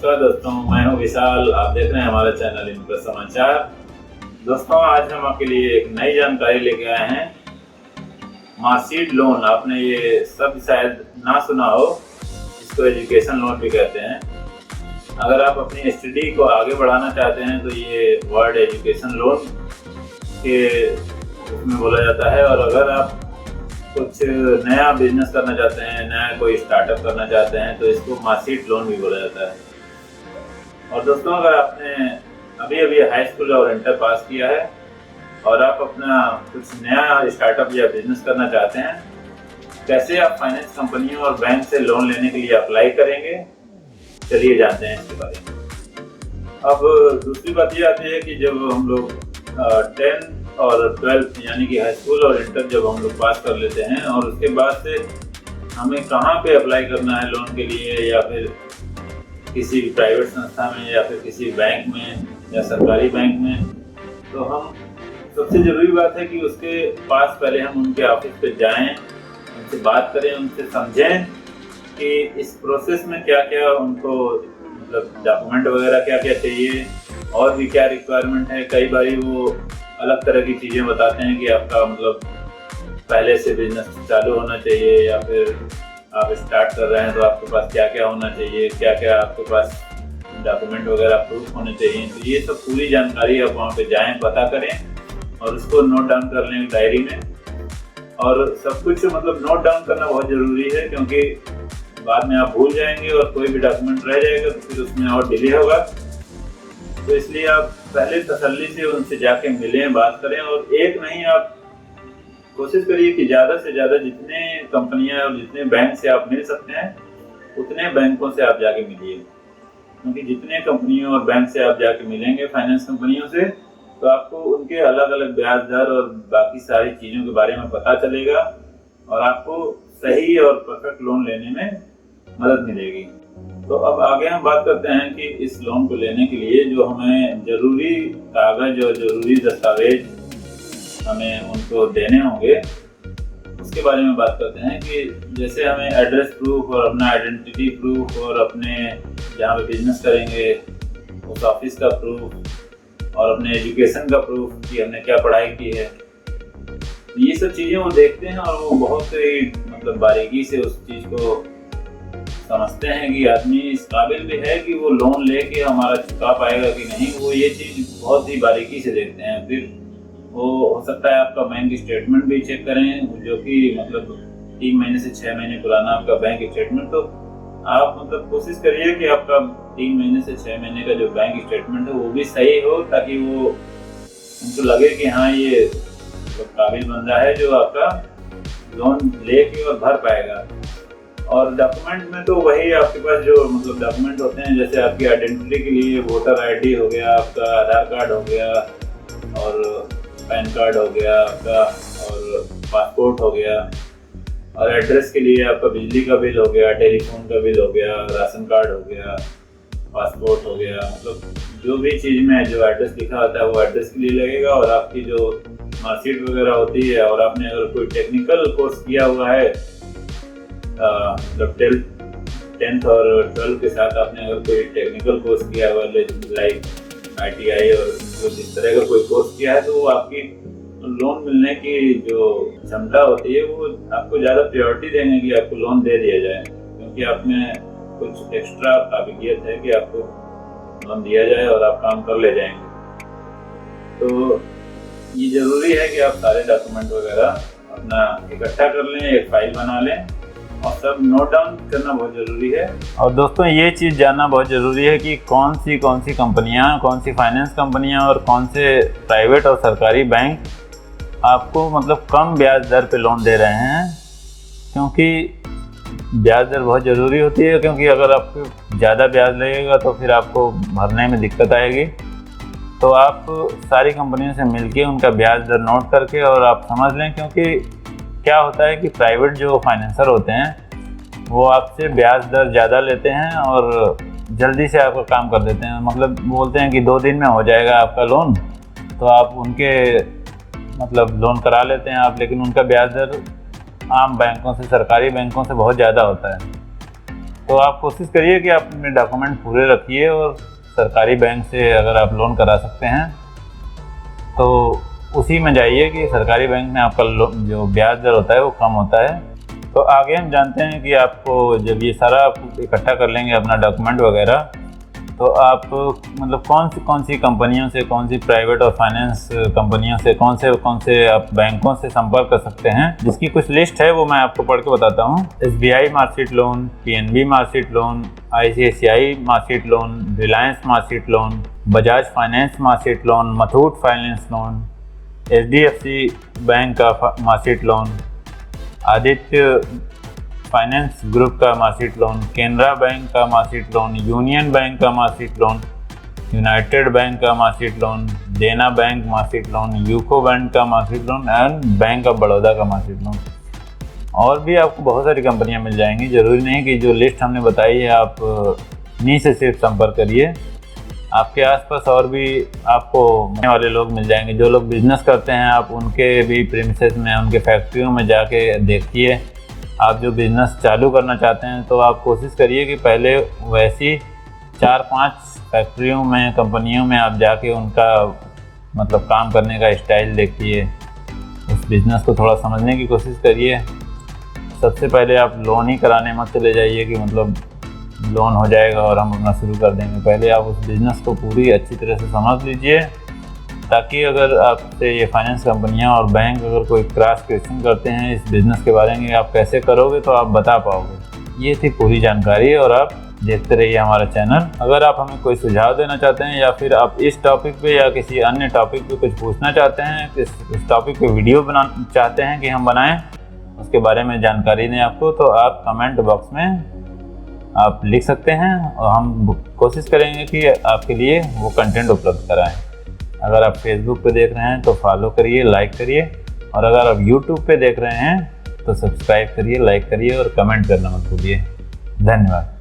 नमस्कार दोस्तों, मैं हूं विशाल। आप देख रहे हैं हमारा चैनल इनका समाचार। दोस्तों, आज हम आपके लिए एक नई जानकारी लेके आए हैं। मार्कशीट लोन, आपने ये शब्द शायद ना सुना हो। इसको एजुकेशन लोन भी कहते हैं। अगर आप अपनी स्टडी को आगे बढ़ाना चाहते हैं तो ये वर्ड एजुकेशन लोन के उसमें बोला जाता है। और अगर आप कुछ नया बिजनेस करना चाहते हैं, नया कोई स्टार्टअप करना चाहते हैं, तो इसको मार्कशीट लोन भी बोला जाता है। और दोस्तों, अगर आपने अभी अभी हाई स्कूल और इंटर पास किया है और आप अपना कुछ नया स्टार्टअप या बिजनेस करना चाहते हैं, कैसे आप फाइनेंस कंपनियों और बैंक से लोन लेने के लिए अप्लाई करेंगे, चलिए जानते हैं इसके बारे में। अब दूसरी बात ये आती है कि जब हम लोग 10th और 12th यानी कि हाई स्कूल और इंटर जब हम लोग पास कर लेते हैं और उसके बाद से हमें कहाँ पे अप्लाई करना है लोन के लिए, या फिर किसी प्राइवेट संस्था में, या फिर किसी बैंक में या सरकारी बैंक में, तो हम सबसे ज़रूरी बात है कि उसके पास पहले हम उनके ऑफिस पे जाएं, उनसे बात करें, उनसे समझें कि इस प्रोसेस में क्या क्या उनको मतलब डॉक्यूमेंट वगैरह क्या क्या चाहिए और भी क्या रिक्वायरमेंट है। कई बार वो अलग तरह की चीज़ें बताते हैं कि आपका मतलब पहले से बिजनेस चालू होना चाहिए, या फिर आप स्टार्ट कर रहे हैं तो आपके पास क्या क्या होना चाहिए, क्या क्या आपके पास डॉक्यूमेंट वगैरह प्रूफ होने चाहिए। तो ये सब पूरी जानकारी आप वहाँ पे जाएं, पता करें और उसको नोट डाउन कर लें डायरी में। और सब कुछ मतलब नोट डाउन करना बहुत ज़रूरी है, क्योंकि बाद में आप भूल जाएंगे और कोई भी डॉक्यूमेंट रह जाएगा तो फिर उसमें और डिले होगा। तो इसलिए आप पहले तसल्ली से उनसे जाके मिलें, बात करें। और एक नहीं, आप कोशिश करिए कि ज़्यादा से ज़्यादा जितने कंपनियां और जितने बैंक से आप मिल सकते हैं उतने बैंकों से आप जाके मिलिए, क्योंकि जितने कंपनियों और बैंक से आप जाके मिलेंगे फाइनेंस कंपनियों से, तो आपको उनके अलग अलग ब्याज दर और बाकी सारी चीज़ों के बारे में पता चलेगा और आपको सही और परफेक्ट लोन लेने में मदद मिलेगी। तो अब आगे हम बात करते हैं कि इस लोन को लेने के लिए जो हमें ज़रूरी कागज़ और ज़रूरी दस्तावेज हमें उनको देने होंगे, उसके बारे में बात करते हैं। कि जैसे हमें एड्रेस प्रूफ और अपना आइडेंटिटी प्रूफ और अपने जहाँ पे बिजनेस करेंगे उस ऑफिस का प्रूफ और अपने एजुकेशन का प्रूफ कि हमने क्या पढ़ाई की है, ये सब चीज़ें वो देखते हैं और वो बहुत ही मतलब बारीकी से उस चीज़ को समझते हैं कि आदमी इस काबिल भी है कि वो लोन लेके हमारा चुका पाएगा कि नहीं। वो ये चीज़ बहुत ही बारीकी से देखते हैं। फिर वो हो सकता है आपका बैंक स्टेटमेंट भी चेक करें, जो कि मतलब 3 महीने से 6 महीने पुराना आपका बैंक स्टेटमेंट। तो आप मतलब कोशिश करिए कि आपका 3 महीने से 6 महीने का जो बैंक स्टेटमेंट है वो भी सही हो, ताकि वो उनको लगे कि हाँ ये तो काबिल बंदा है जो आपका लोन लेके और भर पाएगा। और डॉक्यूमेंट में तो वही आपके पास जो मतलब डॉक्यूमेंट होते हैं, जैसे आपकी आइडेंटिटी के लिए वोटर आईडी हो गया, आपका आधार कार्ड हो गया और पैन कार्ड हो गया आपका, और पासपोर्ट हो गया, और एड्रेस के लिए आपका बिजली का बिल हो गया, टेलीफोन का बिल हो गया, राशन कार्ड हो गया, पासपोर्ट हो गया। मतलब जो भी चीज़ में जो एड्रेस लिखा होता है वो एड्रेस के लिए लगेगा। और आपकी जो मार्कशीट वगैरह होती है, और आपने अगर कोई टेक्निकल कोर्स किया हुआ है मतलब 10th और 12th के साथ आपने अगर कोई टेक्निकल कोर्स किया हुआ लाइक ITI और इस तरह का कोई कोर्स किया है, तो वो आपकी लोन मिलने की जो क्षमता होती है वो आपको ज़्यादा प्रायोरिटी देंगे कि आपको लोन दे दिया जाए, क्योंकि आप में कुछ एक्स्ट्रा काबिलियत है कि आपको लोन दिया जाए और आप काम कर ले जाएंगे। तो ये ज़रूरी है कि आप सारे डॉक्यूमेंट वगैरह अपना इकट्ठा कर लें, एक फाइल बना लें और सब नोट डाउन करना बहुत ज़रूरी है। और दोस्तों, ये चीज़ जानना बहुत ज़रूरी है कि कौन सी कंपनियां, कौन सी फाइनेंस कंपनियां और कौन से प्राइवेट और सरकारी बैंक आपको मतलब कम ब्याज दर पे लोन दे रहे हैं। क्योंकि ब्याज दर बहुत ज़रूरी होती है, क्योंकि अगर आपको ज़्यादा ब्याज लगेगा तो फिर आपको भरने में दिक्कत आएगी। तो आप सारी कंपनियों से मिलके उनका ब्याज दर नोट करके और आप समझ लें, क्योंकि क्या होता है कि प्राइवेट जो फाइनेंसर होते हैं वो आपसे ब्याज दर ज़्यादा लेते हैं और जल्दी से आपका काम कर देते हैं। मतलब बोलते हैं कि 2 दिन में हो जाएगा आपका लोन, तो आप उनके मतलब लोन करा लेते हैं आप, लेकिन उनका ब्याज दर आम बैंकों से, सरकारी बैंकों से बहुत ज़्यादा होता है। तो आप कोशिश करिए कि आप अपने डॉक्यूमेंट पूरे रखिए, और सरकारी बैंक से अगर आप लोन करा सकते हैं तो उसी में जाइए कि सरकारी बैंक में आपका जो ब्याज दर होता है वो कम होता है। तो आगे हम जानते हैं कि आपको जब ये सारा आप इकट्ठा कर लेंगे अपना डॉक्यूमेंट वगैरह, तो आप मतलब कौन सी कंपनियों से, कौन सी प्राइवेट और फाइनेंस कंपनियों से, कौन से आप बैंकों से संपर्क कर सकते हैं, जिसकी कुछ लिस्ट है वो मैं आपको पढ़ के बताता हूँ। SBI marksheet loan, PNB marksheet loan, ICICI marksheet loan, Reliance marksheet loan, Bajaj Finance marksheet loan, Muthoot Finance loan, HDFC Bank का marksheet loan, Aditya Finance Group का मार्कशीट लोन, केनरा बैंक का मार्कशीट लोन, यूनियन बैंक का मार्कशीट लोन, यूनाइटेड बैंक का marksheet loan, Dena Bank marksheet loan, UCO Bank का marksheet loan and Bank of Baroda का marksheet loan. और भी आपको बहुत सारी कंपनियां मिल जाएंगी। ज़रूरी नहीं कि जो लिस्ट हमने बताई है आप इन्हीं से सिर्फ संपर्क करिए, आपके आसपास और भी आपको मिलने वाले लोग मिल जाएंगे। जो लोग बिजनेस करते हैं आप उनके भी प्रीमिसेस में, उनके फैक्ट्रियों में जाके देखिए। आप जो बिज़नेस चालू करना चाहते हैं तो आप कोशिश करिए कि पहले वैसी 4-5 फैक्ट्रियों में, कंपनियों में आप जाके उनका मतलब काम करने का स्टाइल देखिए, उस बिज़नेस को थोड़ा समझने की कोशिश करिए। सबसे पहले आप लोन ही कराने मत चले जाइए कि मतलब लोन हो जाएगा और हम अपना शुरू कर देंगे। पहले आप उस बिज़नेस को पूरी अच्छी तरह से समझ लीजिए, ताकि अगर आपसे ये फाइनेंस कंपनियां और बैंक अगर कोई क्रॉस क्वेश्चन करते हैं इस बिज़नेस के बारे में आप कैसे करोगे तो आप बता पाओगे। ये थी पूरी जानकारी, और आप देखते रहिए हमारा चैनल। अगर आप हमें कोई सुझाव देना चाहते हैं या फिर आप इस टॉपिक पे या किसी अन्य टॉपिक पे कुछ पूछना चाहते हैं, इस टॉपिक पे वीडियो बनाना चाहते हैं कि हम बनाएं, उसके बारे में जानकारी दें आपको, तो आप कमेंट बॉक्स में आप लिख सकते हैं और हम कोशिश करेंगे कि आपके लिए वो कंटेंट उपलब्ध कराएं। अगर आप फेसबुक पे देख रहे हैं तो फॉलो करिए, लाइक करिए, और अगर आप यूट्यूब पे देख रहे हैं तो सब्सक्राइब करिए, लाइक करिए और कमेंट करना मत भूलिए। धन्यवाद।